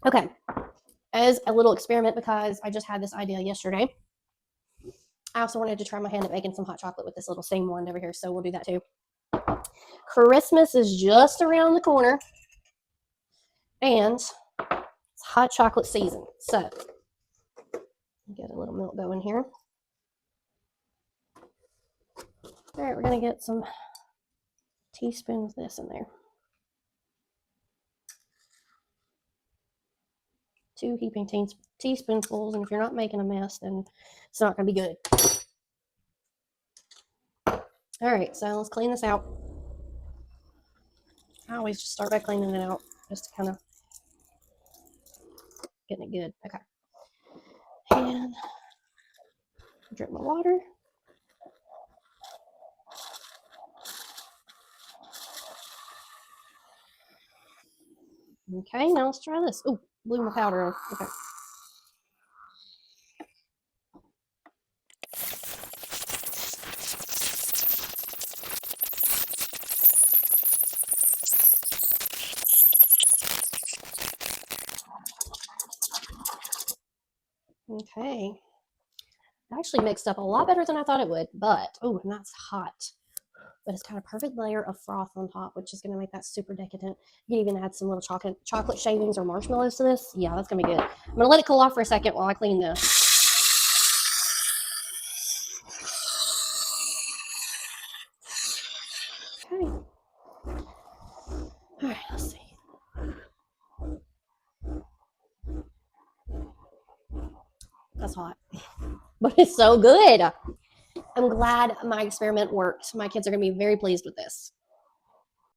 Okay, as a little experiment, because I just had this idea yesterday, I also wanted to try my hand at making some hot chocolate with this little steam wand over here, so we'll do that too. Christmas is just around the corner, and it's hot chocolate season. So, get a little milk going here. All right, we're going to get some teaspoons of this in there. 2 heaping teaspoonfuls, and if you're not making a mess, then it's not going to be good. All right, so let's clean this out. I always just start by cleaning it out, just to kind of getting it good. Okay. And drip my water. Okay, now let's try this. Oh, blew my powder on. Okay. Okay. It actually mixed up a lot better than I thought it would, but, oh, and that's hot. But it's got a perfect layer of froth on top, which is going to make that super decadent. You can even add some little chocolate shavings or marshmallows to this. Yeah, that's going to be good. I'm going to let it cool off for a second while I clean this. Okay. All right, let's see. That's hot, but it's so good. I'm glad my experiment worked. My kids are going to be very pleased with this.